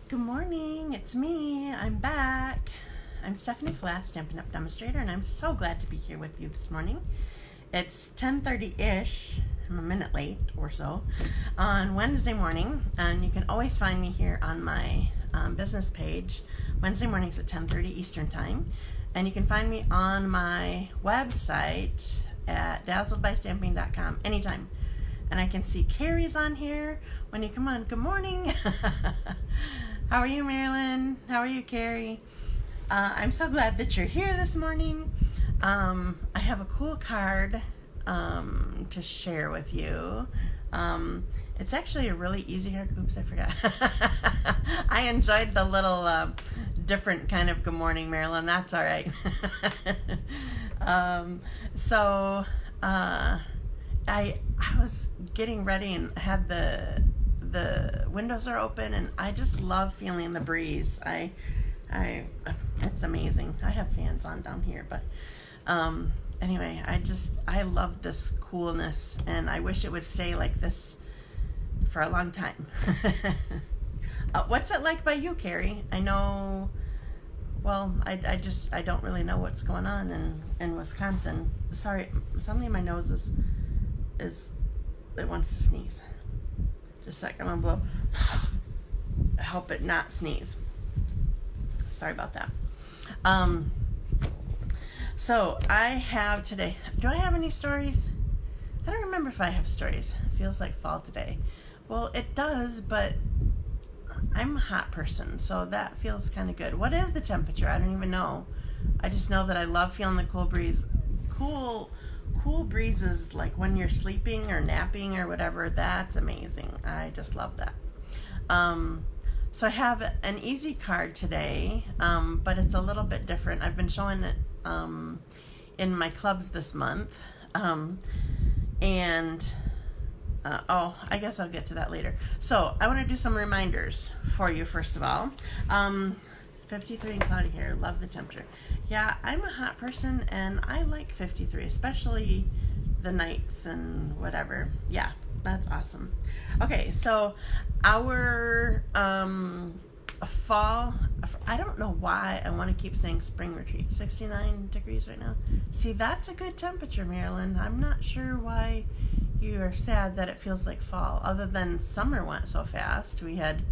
Good morning, it's me. I'm back. I'm Stephanie Flath, Stampin' Up! Demonstrator, and I'm so glad to be here with you this morning. It's 10:30-ish, I'm a minute late or so, on Wednesday morning, and you can always find me here on my business page, Wednesday mornings at 10:30 Eastern Time, and you can find me on my website at dazzledbystamping.com anytime. And I can see Carrie's on here when you come on. Good morning. How are you, Marilyn? How are you, Carrie? I'm so glad that you're here this morning. I have a cool card to share with you. It's actually a really easy card. Oops, I forgot. I enjoyed the little different kind of good morning, Marilyn. That's all right. I was getting ready and had the windows are open, and I just love feeling the breeze. It's amazing. I have fans on down here, but anyway, I love this coolness, and I wish it would stay like this for a long time. What's it like by you, Carrie? I know. Well, I don't really know what's going on in Wisconsin. Sorry, suddenly my nose it wants to sneeze. Just a second, I'm gonna blow. I hope it not sneeze. Sorry about that. So I have today. Do I have any stories? I don't remember if I have stories. It feels like fall today. Well, it does, but I'm a hot person, so that feels kind of good. What is the temperature? I don't even know. I just know that I love feeling the cool breeze. Cool breezes, like when you're sleeping or napping or whatever. That's amazing. I just love that. So I have an easy card today, but it's a little bit different. I've been showing it in my clubs this month, I guess I'll get to that later. So I want to do some reminders for you first of all. 53 and cloudy here. Love the temperature. Yeah, I'm a hot person, and I like 53, especially the nights and whatever. Yeah, that's awesome. Okay, so our fall, I don't know why I want to keep saying spring retreat. 69 degrees right now. See, that's a good temperature, Marilyn. I'm not sure why you are sad that it feels like fall, other than summer went so fast. We had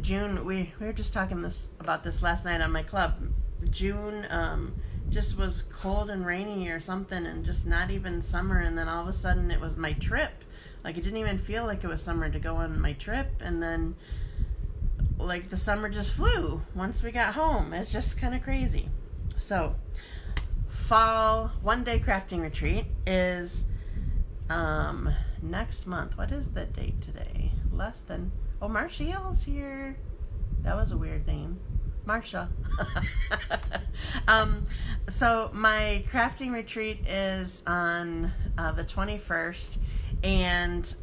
June. We were just talking about this last night on my club. June just was cold and rainy or something, and just not even summer, and then all of a sudden it was my trip. Like, it didn't even feel like it was summer to go on my trip, and then like the summer just flew once we got home. It's just kind of crazy. So fall one-day crafting retreat is next month. What is the date today? Marcia's here. That was a weird name. Marsha. So my crafting retreat is on the 21st, and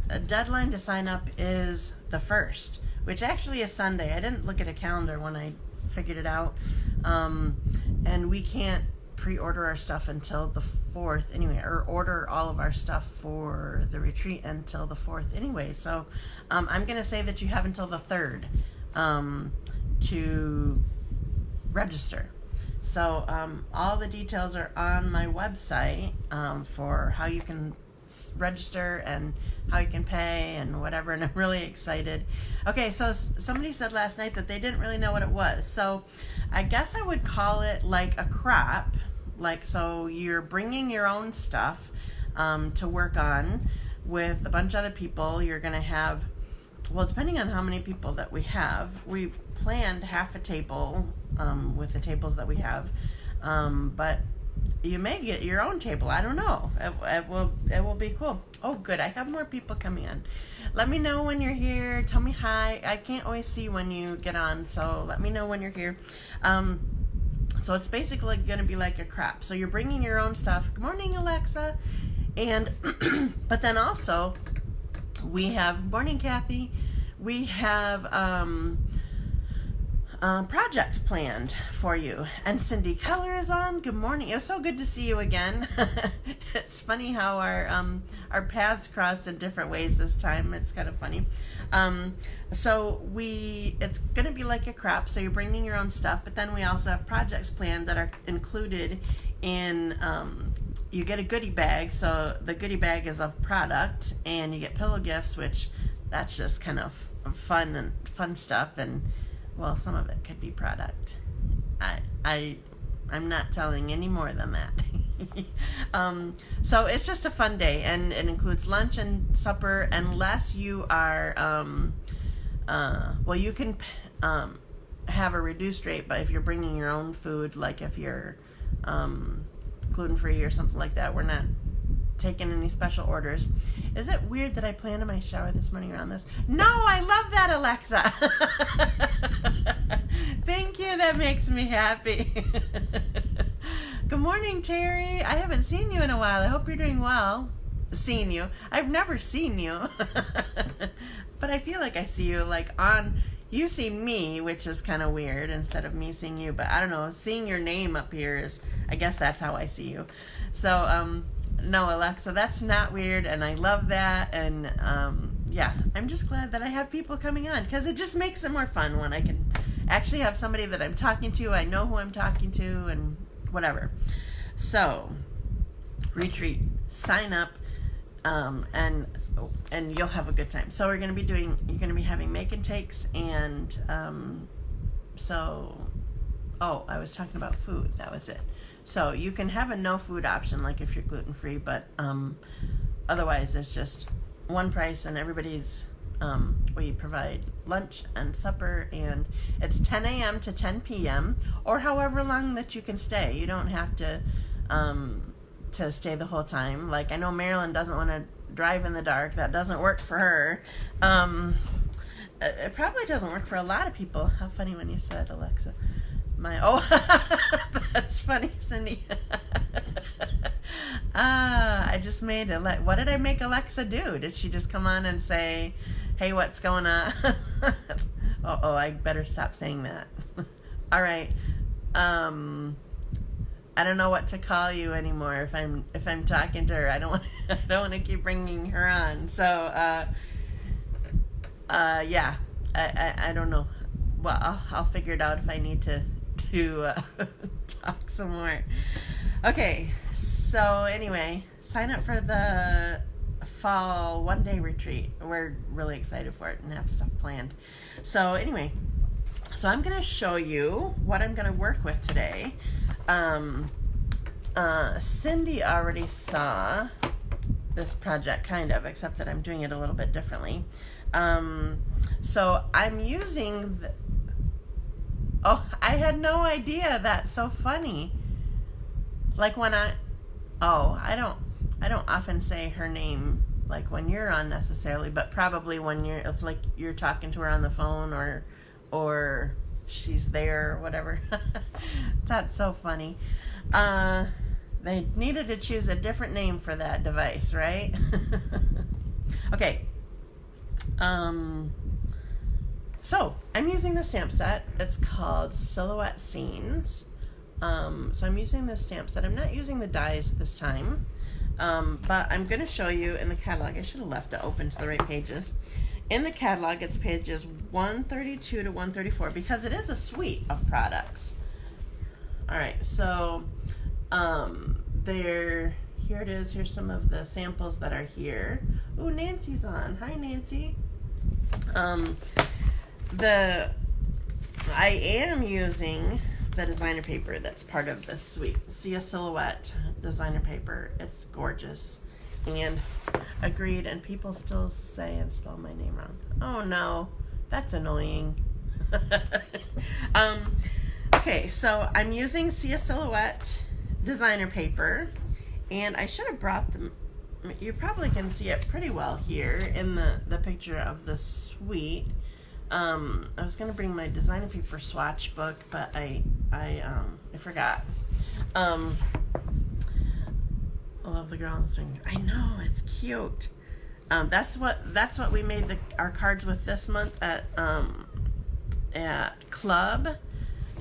a deadline to sign up is the 1st, which actually is Sunday. I didn't look at a calendar when I figured it out, and we can't pre-order our stuff until the 4th anyway, or order all of our stuff for the retreat until the 4th anyway. So I'm going to say that you have until the 3rd to register. So all the details are on my website for how you can register and how you can pay and whatever, and I'm really excited. Okay, so somebody said last night that they didn't really know what it was. So I guess I would call it like a crop. Like, so you're bringing your own stuff to work on with a bunch of other people. You're going to have, well, depending on how many people that we have, we planned half a table with the tables that we have, but you may get your own table. I don't know. It will be cool. Oh, good. I have more people coming on. Let me know when you're here. Tell me hi. I can't always see when you get on, so let me know when you're here. So it's basically going to be like a crop. So you're bringing your own stuff. Good morning, Alexa. And but then also we have, morning, Kathy. We have projects planned for you. And Cindy Keller is on. Good morning. It was so good to see you again. It's funny how our paths crossed in different ways this time. It's kind of funny. So it's going to be like a crop, so you're bringing your own stuff, but then we also have projects planned that are included in, you get a goodie bag, so the goodie bag is of product, and you get pillow gifts, which that's just kind of fun stuff, and well, some of it could be product. I'm not telling any more than that. So it's just a fun day, and it includes lunch and supper, unless you are, well, you can have a reduced rate, but if you're bringing your own food, like if you're gluten-free or something like that, we're not taking any special orders. Is it weird that I planned my shower this morning around this? No, I love that, Alexa. Thank you, that makes me happy. Good morning, Terry. I haven't seen you in a while. I hope you're doing well. Seen you. I've never seen you. But I feel like I see you, like you see me, which is kind of weird, instead of me seeing you. But I don't know, seeing your name up here is, I guess that's how I see you. So, no, Alexa, that's not weird, and I love that, and yeah, I'm just glad that I have people coming on, because it just makes it more fun when I can actually have somebody that I'm talking to, I know who I'm talking to, and whatever. So, retreat, sign up, and you'll have a good time. So you're going to be having make and takes, and I was talking about food, that was it. So you can have a no food option, like if you're gluten-free, but otherwise it's just one price, and everybody's, we provide lunch and supper, and it's 10 a.m. to 10 p.m. or however long that you can stay. You don't have to stay the whole time. Like, I know Marilyn doesn't want to drive in the dark. That doesn't work for her. It probably doesn't work for a lot of people. How funny when you said Alexa. That's funny, Cindy. I just made what did I make Alexa do? Did she just come on and say, hey, what's going on? I better stop saying that. All right. I don't know what to call you anymore if I'm talking to her. I don't want to keep bringing her on. So yeah, I don't know. Well, I'll figure it out if I need to talk some more. Okay, so anyway, sign up for the fall one-day retreat. We're really excited for it and have stuff planned. So anyway, I'm going to show you what I'm going to work with today. Cindy already saw this project, kind of, except that I'm doing it a little bit differently. So I'm using I had no idea. That's so funny. Like when I don't often say her name, like when you're on necessarily, but probably when you're talking to her on the phone or she's there or whatever. That's so funny. They needed to choose a different name for that device, right? Okay. So I'm using the stamp set. It's called Silhouette Scenes. So I'm using this stamp set. I'm not using the dies this time, but I'm going to show you in the catalog. I should have left it open to the right pages. In the catalog, it's pages 132 to 134 because it is a suite of products. All right, so here it is. Here's some of the samples that are here. Ooh, Nancy's on. Hi, Nancy. I am using the designer paper that's part of this suite. See a Silhouette designer paper. It's gorgeous. And agreed, and people still say and spell my name wrong. Oh no, that's annoying. Okay, so I'm using See a Silhouette designer paper, and I should have brought them. You probably can see it pretty well here in the picture of the suite. I was gonna bring my designer paper swatch book, but I forgot. I love the girl on the swing. I know, it's cute. That's what we made our cards with this month at at club,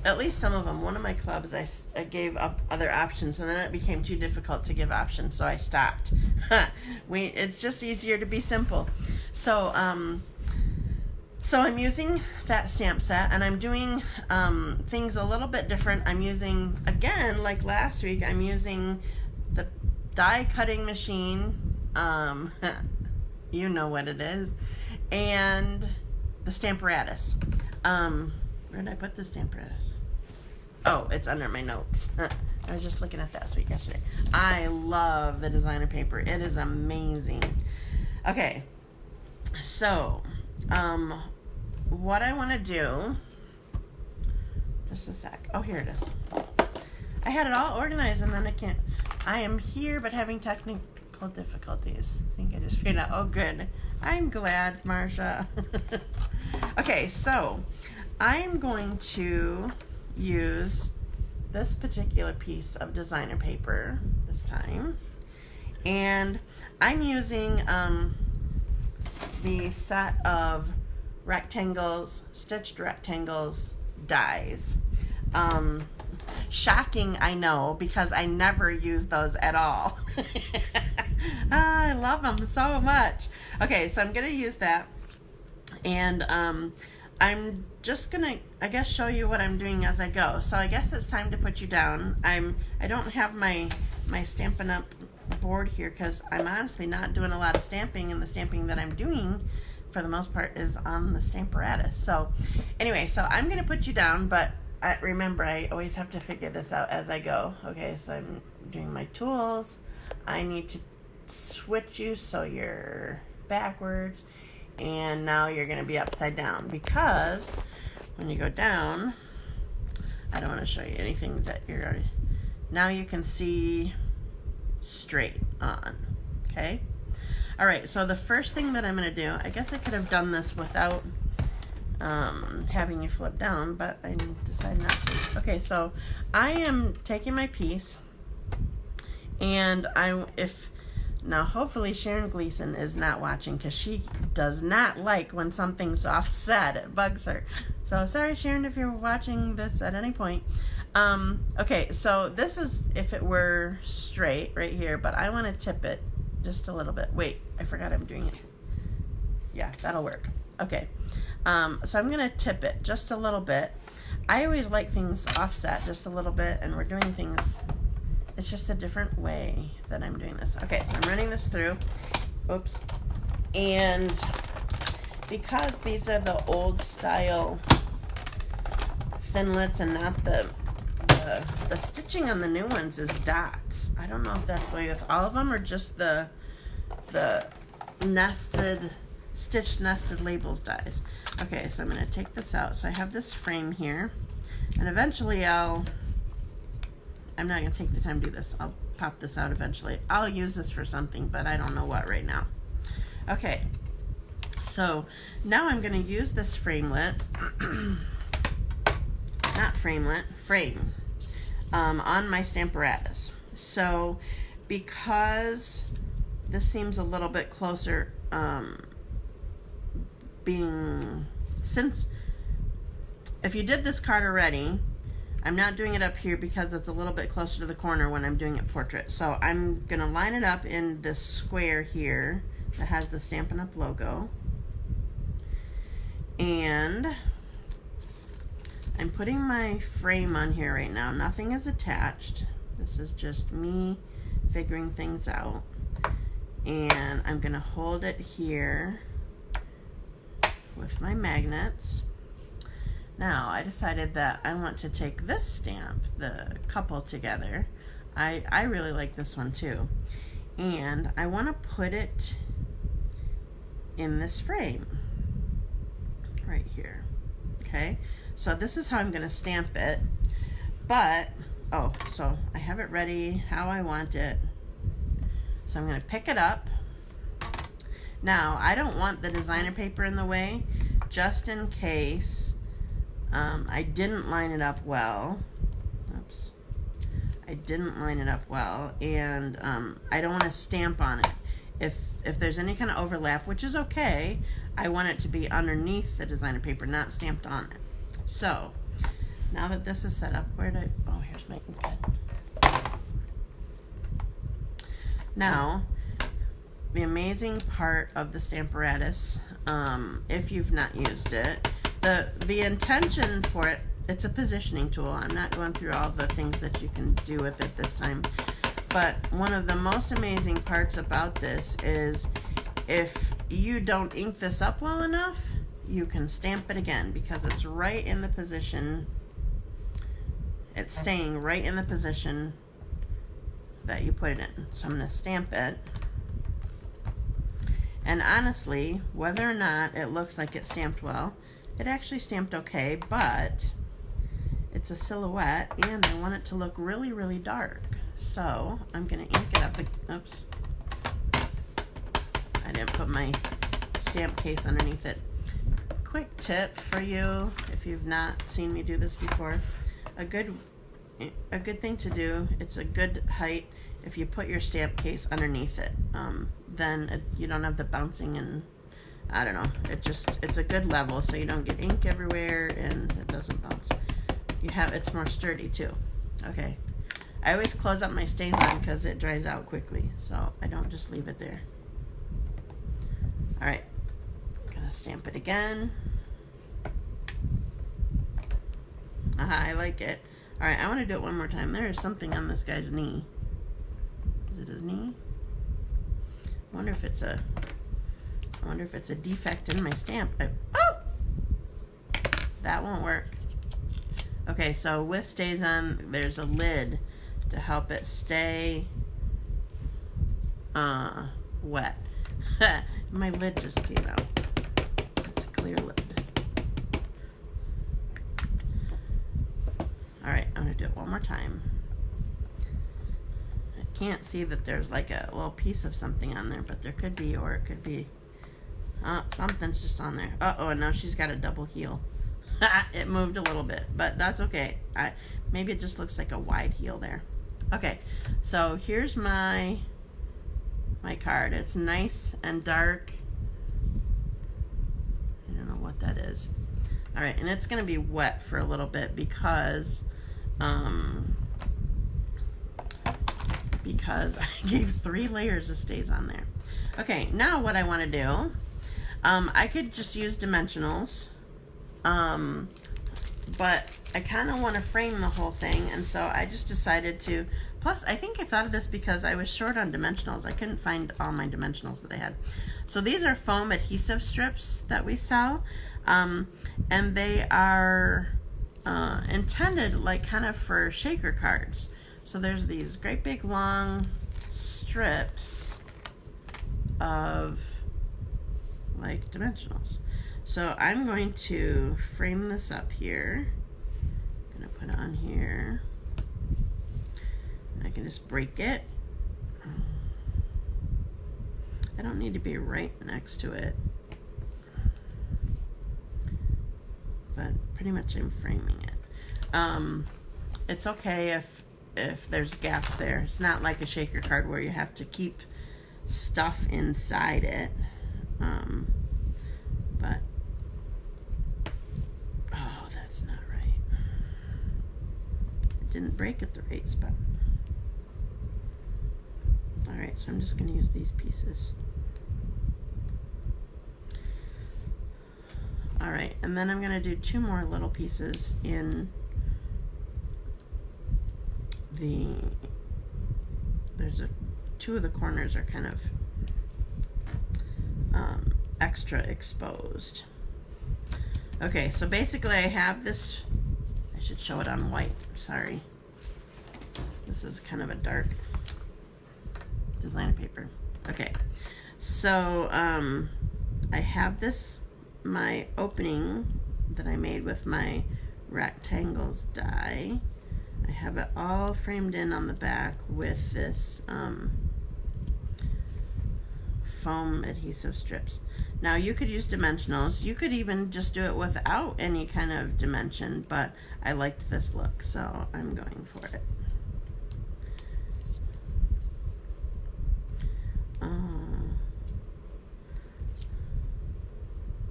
at least some of them. One of my clubs, I gave up other options, and then it became too difficult to give options, so I stopped. It's just easier to be simple. So I'm using that stamp set, and I'm doing things a little bit different. I'm using, again, like last week, I'm using the die cutting machine. You know what it is. And the Stamparatus. Where did I put the Stamparatus? Oh, it's under my notes. I was just looking at that yesterday. I love the designer paper. It is amazing. Okay, so what I want to do, just a sec. Oh, here it is. I had it all organized, and then I am here but having technical difficulties. I think I just figured out. Oh, good. I'm glad, Marsha. Okay, so I'm going to use this particular piece of designer paper this time, and I'm using the set of rectangles, stitched rectangles dies. Shocking, I know, because I never use those at all. I love them so much. Okay, so I'm going to use that, and I'm just going to, I guess, show you what I'm doing as I go. So I guess it's time to put you down. I don't have my Stampin' Up! Board here because I'm honestly not doing a lot of stamping, and the stamping that I'm doing for the most part is on the Stamparatus. So anyway, so I'm going to put you down, but remember, I always have to figure this out as I go. Okay, so I'm doing my tools. I need to switch you so you're backwards, and now you're going to be upside down, because when you go down, I don't want to show you anything that you're already, now you can see straight on. Okay, all right, so the first thing that I'm going to do, I guess I could have done this without having you flip down, but I decided not to. Okay, so I am taking my piece, and now hopefully Sharon Gleason is not watching, because she does not like when something's offset. It bugs her. So sorry, Sharon, if you're watching this at any point. Okay, so this is if it were straight right here, but I want to tip it just a little bit. Wait, I forgot I'm doing it. Yeah, that'll work. Okay, so I'm going to tip it just a little bit. I always like things offset just a little bit, and we're doing things, it's just a different way that I'm doing this. Okay, so I'm running this through. Oops. And because these are the old style thinlits and not the stitching on the new ones is dots. I don't know if that's the way with all of them or just the stitched nested labels dies. Okay, so I'm going to take this out. So I have this frame here, and eventually I'm not going to take the time to do this. I'll pop this out eventually. I'll use this for something, but I don't know what right now. Okay, so now I'm going to use this framelit, not framelit, frame, on my Stamparatus. So because this seems a little bit closer, since if you did this card already, I'm not doing it up here because it's a little bit closer to the corner when I'm doing it portrait. So I'm gonna line it up in this square here that has the Stampin' Up! Logo, and I'm putting my frame on here right now. Nothing is attached. This is just me figuring things out, and I'm gonna hold it here with my magnets. Now I decided that I want to take this stamp, the couple together. I really like this one too, and I want to put it in this frame right here. Okay, so this is how I'm going to stamp it, but so I have it ready how I want it. So I'm going to pick it up. Now I don't want the designer paper in the way, just in case I didn't line it up well. Oops. I didn't line it up well, and I don't want to stamp on it. If there's any kind of overlap, which is okay, I want it to be underneath the designer paper, not stamped on it. So now that this is set up, oh, here's my ink pen. Now, the amazing part of the Stamparatus, if you've not used it, the intention for it, it's a positioning tool. I'm not going through all the things that you can do with it this time. But one of the most amazing parts about this is if you don't ink this up well enough, you can stamp it again because it's right in the position. It's staying right in the position that you put it in. So I'm going to stamp it. And honestly, whether or not it looks like it stamped well, it actually stamped okay, but it's a silhouette and I want it to look really, really dark. So I'm going to ink it up. Oops. I didn't put my stamp case underneath it. Quick tip for you, if you've not seen me do this before, a good thing to do, it's a good height if you put your stamp case underneath it. Then you don't have the bouncing and I don't know, it's a good level so you don't get ink everywhere and it doesn't bounce. It's more sturdy too. Okay, I always close up my StazOn because it dries out quickly, so I don't just leave it there. All right, gonna stamp it again. Aha, I like it. All right, I want to do it one more time. There is something on this guy's knee. Is it his knee? I wonder if it's a defect in my stamp. Oh! That won't work. Okay, so with StazOn, there's a lid to help it stay wet. My lid just came out. It's a clear lid. Alright, I'm going to do it one more time. I can't see that there's like a little piece of something on there, but there could be, or it could be. Something's just on there. Uh-oh, and now she's got a double heel. It moved a little bit, but that's okay. Maybe it just looks like a wide heel there. Okay, so here's my card. It's nice and dark. I don't know what that is. All right, and it's gonna be wet for a little bit because I gave 3 layers of StazOn there. Okay, now what I want to do, I could just use dimensionals, but I kind of want to frame the whole thing, and so I just decided to, plus I think I thought of this because I was short on dimensionals. I couldn't find all my dimensionals that I had. So these are foam adhesive strips that we sell, and they are intended like kind of for shaker cards. So there's these great big long strips of like dimensionals. So I'm going to frame this up here. I'm gonna put it on here. I can just break it. I don't need to be right next to it, but pretty much I'm framing it. It's okay if there's gaps there. It's not like a shaker card where you have to keep stuff inside it. But oh, that's not right. It didn't break at the right spot. All right, so I'm just going to use these pieces. All right, and then I'm going to do 2 more little pieces in there's 2 of the corners are kind of extra exposed. Okay, so basically I have this, I should show it on white, sorry. This is kind of a dark designer paper. Okay, so I have this, my opening that I made with my rectangles die. I have it all framed in on the back with this foam adhesive strips. Now you could use dimensionals. You could even just do it without any kind of dimension, but I liked this look, so I'm going for it.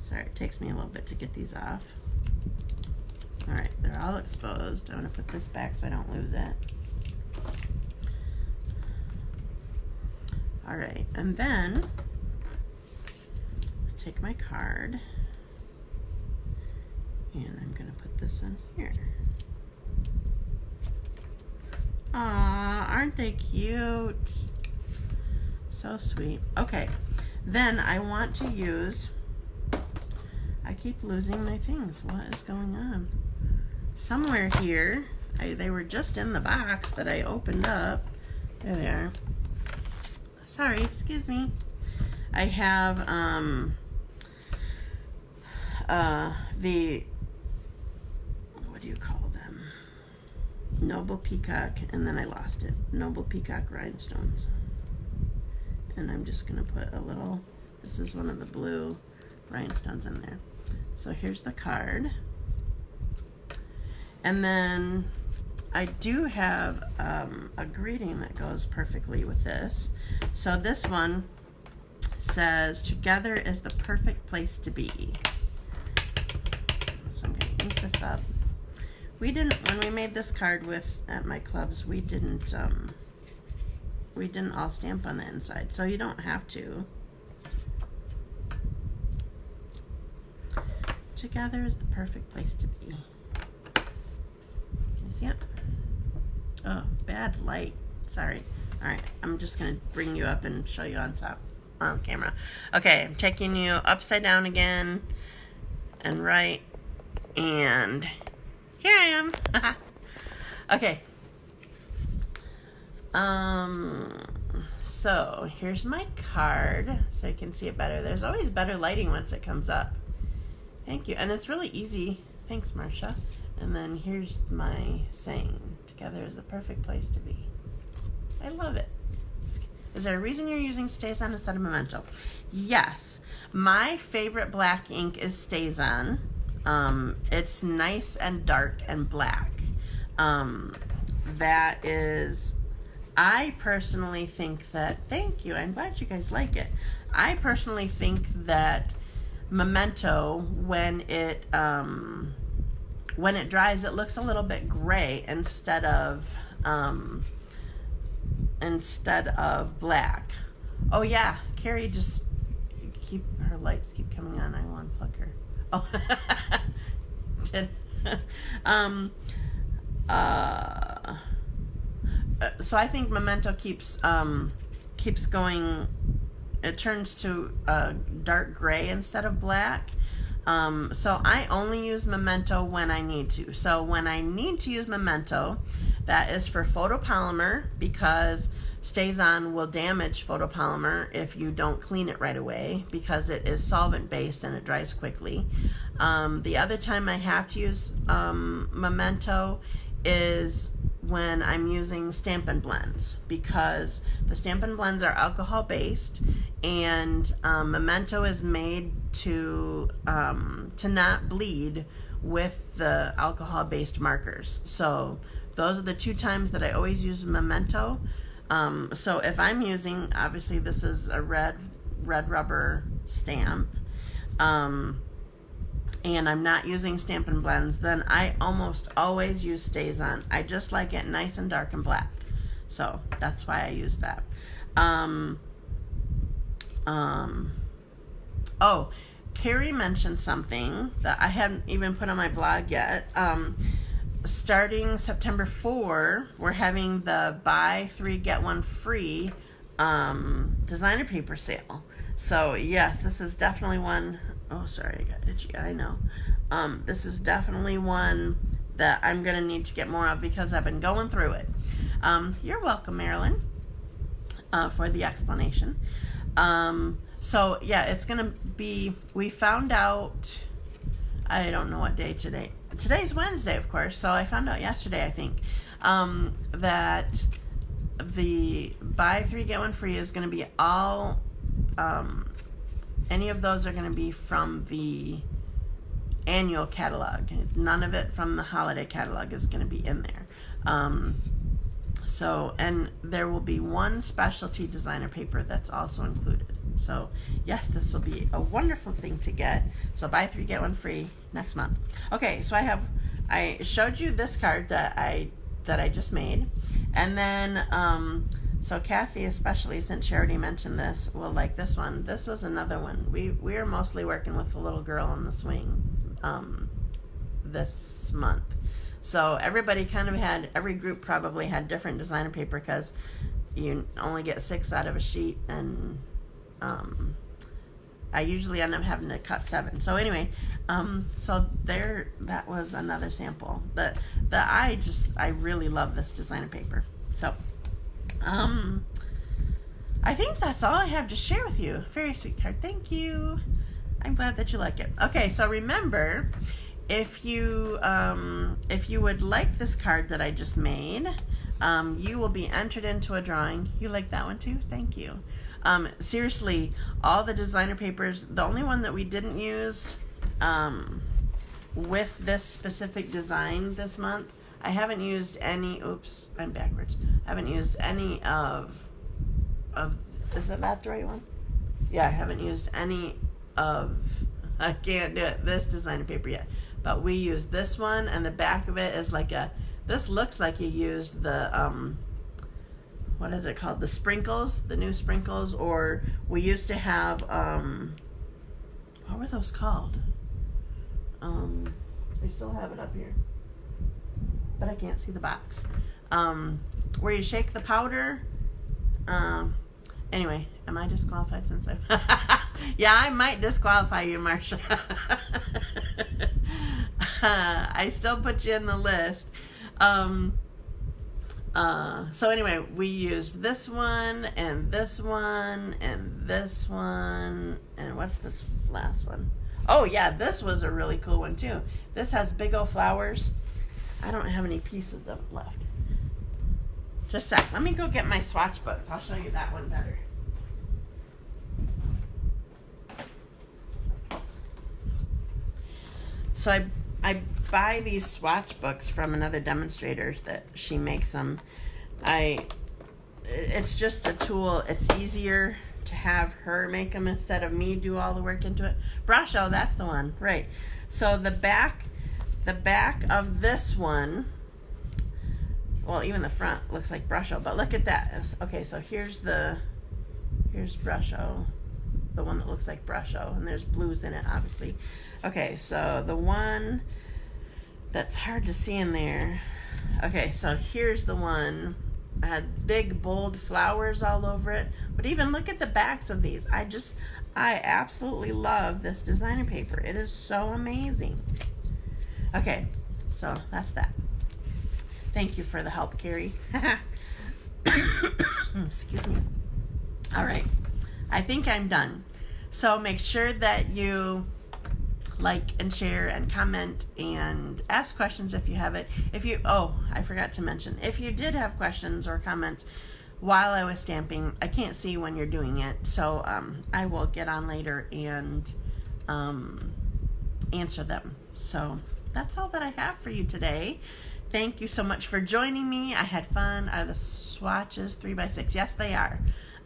Sorry, it takes me a little bit to get these off. All right, they're all exposed. I'm gonna put this back so I don't lose it. All right, and then take my card and I'm gonna put this in here. Aw, aren't they cute? So sweet. Okay, then I want to use, I keep losing my things. What is going on? Somewhere here, they were just in the box that I opened up. There they are. Sorry, excuse me. I have the, what do you call them? Noble Peacock, and then I lost it. Noble Peacock rhinestones. And I'm just gonna put a little, this is one of the blue rhinestones in there. So here's the card. And then I do have a greeting that goes perfectly with this. So this one says, "Together is the perfect place to be." So I'm going to ink this up. We didn't, when we made this card at my clubs, we didn't all stamp on the inside, so you don't have to. Together is the perfect place to be. Can you see it? Oh, bad light. Sorry. All right, I'm just gonna bring you up and show you on top, on camera. Okay, I'm taking you upside down again and right, and here I am. Okay. So here's my card, so you can see it better. There's always better lighting once it comes up. Thank you, and it's really easy. Thanks, Marcia. And then here's my saying, "Together is the perfect place to be." I love it. Is there a reason you're using StazOn instead of Memento? Yes. My favorite black ink is StazOn. It's nice and dark and black. That is, I personally think that, thank you, I'm glad you guys like it. I personally think that Memento, when it dries, it looks a little bit gray instead of black. Oh yeah, Carrie just her lights keep coming on. I want to unplug her. Oh, did so I think Memento keeps going. It turns to dark gray instead of black. So I only use Memento when I need to. So when I need to use Memento, that is for photopolymer, because StazOn will damage photopolymer if you don't clean it right away, because it is solvent based and it dries quickly. The other time I have to use Memento is when I'm using Stampin' Blends, because the Stampin' Blends are alcohol based, and Memento is made to not bleed with the alcohol based markers. So those are the two times that I always use Memento. So if I'm using, obviously this is a red rubber stamp, and I'm not using Stampin' Blends, then I almost always use StazOn. I just like it nice and dark and black. So that's why I use that. Oh, Carrie mentioned something that I hadn't even put on my blog yet. Starting September 4, we're having the buy 3 get 1 free designer paper sale. So yes, this is definitely one. Oh, sorry, I got itchy. I know. This is definitely one that I'm gonna need to get more of, because I've been going through it. You're welcome, Marilyn, for the explanation. So yeah, it's gonna be. We found out. I don't know what day today. Today's Wednesday, of course. So I found out yesterday, I think, that the buy 3 get 1 free is going to be all. Any of those are going to be from the annual catalog. None of it from the holiday catalog is going to be in there. So, and there will be one specialty designer paper that's also included. So yes, this will be a wonderful thing to get. So buy 3 get 1 free next month. Okay, so I have I showed you this card that I just made, and then so Kathy, especially since she already mentioned this, will like this one. This was another one. We are mostly working with the little girl in the swing this month. So everybody kind of had, every group probably had different designer paper because you only get 6 out of a sheet, and I usually end up having to cut 7. So anyway, so there, that was another sample. I really love this designer paper. So I think that's all I have to share with you. Very sweet card. Thank you. I'm glad that you like it. Okay, so remember, if you would like this card that I just made, you will be entered into a drawing. You like that one too? Thank you. Seriously, all the designer papers, the only one that we didn't use with this specific design this month, I haven't used any, oops, I'm backwards. I haven't used any of is that the right one? Yeah, I haven't used any of, I can't do it, this designer paper yet. But we used this one, and the back of it is like this looks like you used the, what is it called? The sprinkles, the new sprinkles, or we used to have, what were those called? I still have it up here, but I can't see the box. Where you shake the powder. Anyway, am I disqualified since I've... Yeah, I might disqualify you, Marcia. I still put you in the list. So anyway, we used this one, and this one, and this one, and what's this last one? Oh yeah, this was a really cool one too. This has big old flowers. I don't have any pieces of it left. Just a sec. Let me go get my swatch books. I'll show you that one better. So I buy these swatch books from another demonstrator that she makes them. It's just a tool. It's easier to have her make them instead of me do all the work into it. Brusho, that's the one, right? So the back of this one, well, even the front looks like Brusho, but look at that. Okay, so here's Brusho, the one that looks like Brusho, and there's blues in it, obviously. Okay, so the one that's hard to see in there. Okay, so here's the one. It had big, bold flowers all over it. But even look at the backs of these. I absolutely love this designer paper. It is so amazing. Okay, so that's that. Thank you for the help, Carrie. Excuse me. All right, I think I'm done. So make sure that you like and share and comment and ask questions if you have it. Oh, I forgot to mention, if you did have questions or comments while I was stamping, I can't see when you're doing it, so I will get on later and answer them. So that's all that I have for you today. Thank you so much for joining me. I had fun. Are the swatches 3x6? Yes, they are.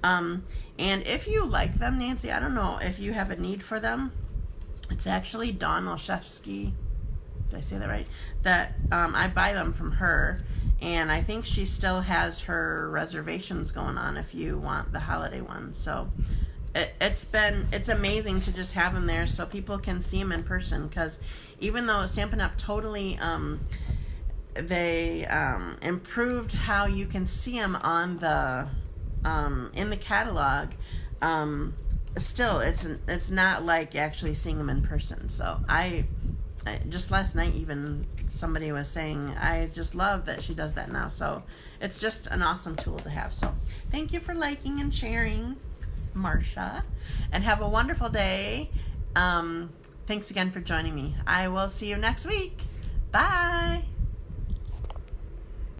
And if you like them, Nancy, I don't know if you have a need for them. It's actually Dawn Olszewski. Did I say that right? That I buy them from her, and I think she still has her reservations going on if you want the holiday one. So it's amazing to just have them there so people can see them in person, because even though Stampin' Up! Totally they improved how you can see them on the in the catalog, still it's not like actually seeing them in person. So I just last night even somebody was saying, I just love that she does that now. So it's just an awesome tool to have. So thank you for liking and sharing, Marcia, and have a wonderful day. Thanks again for joining me. I will see you next week. Bye.